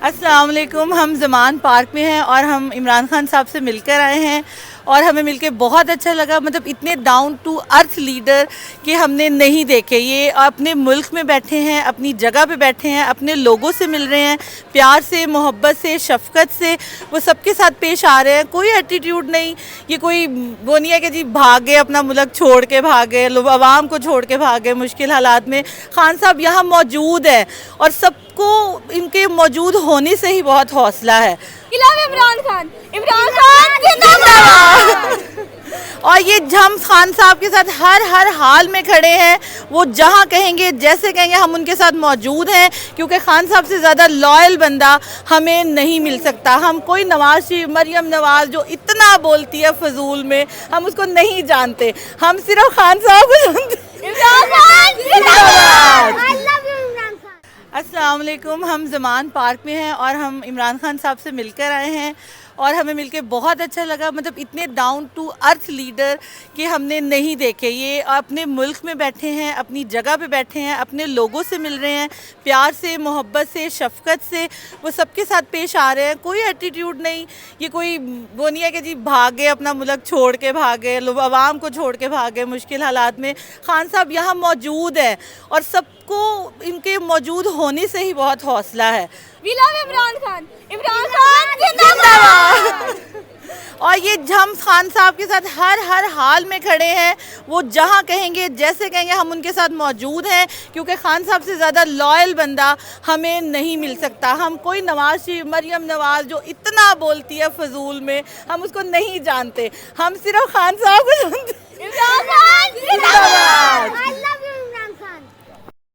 अस्सलाम वालेकुम। हम ज़मान पार्क में हैं और हम इमरान खान साहब से मिलकर आए हैं और हमें मिलके बहुत अच्छा लगा। मतलब इतने डाउन टू अर्थ लीडर कि हमने नहीं देखे। ये अपने मुल्क में बैठे हैं, अपनी जगह पे बैठे हैं, अपने लोगों से मिल रहे हैं, प्यार से, मोहब्बत से, शफ़क़त से वो सबके साथ पेश आ रहे हैं। कोई एटीट्यूड नहीं, ये कोई वो नहीं है कि जी भागे, अपना मुल्क छोड़ के भागे, लोग आवाम को छोड़ के भागे मुश्किल हालात में। खान साहब यहाँ मौजूद है और सबको इनके मौजूद होने से ही बहुत हौसला है। इमरान खान, इमरान खान जिंदाबाद। और ये हम खान साहब के साथ हर हाल में खड़े हैं। वो जहाँ कहेंगे, जैसे कहेंगे, हम उनके साथ मौजूद हैं, क्योंकि खान साहब से ज़्यादा लॉयल बंदा हमें नहीं मिल सकता। हम कोई नवाज शरीफ, मरियम नवाज जो इतना बोलती है फजूल में, हम उसको नहीं जानते। हम सिर्फ खान साहब को जानते। अस्सलाम वालेकुम। हम ज़मान पार्क में हैं और हम इमरान खान साहब से मिलकर आए हैं और हमें मिलके बहुत अच्छा लगा। मतलब इतने डाउन टू अर्थ लीडर कि हमने नहीं देखे। ये अपने मुल्क में बैठे हैं, अपनी जगह पे बैठे हैं, अपने लोगों से मिल रहे हैं, प्यार से, मोहब्बत से, शफ़क़त से वो सबके साथ पेश आ रहे हैं। कोई एटीट्यूड नहीं, ये कोई वो नहीं है कि जी भागे, अपना मुल्क छोड़ के भागे, लोग आवाम को छोड़ के भागे मुश्किल हालात में। खान साहब यहाँ मौजूद है और सबको इनके मौजूद होने से ही बहुत हौसला है। इमरान खान, इमरान खान जिंदाबाद। और ये हम खान साहब के साथ हर हाल में खड़े हैं। वो जहाँ कहेंगे, जैसे कहेंगे, हम उनके साथ मौजूद हैं, क्योंकि खान साहब से ज़्यादा लॉयल बंदा हमें नहीं मिल सकता। हम कोई नवाज शरीफ, मरियम नवाज जो इतना बोलती है फजूल में, हम उसको नहीं जानते। हम सिर्फ खान साहब को जानते। इमरान खान जिंदाबाद।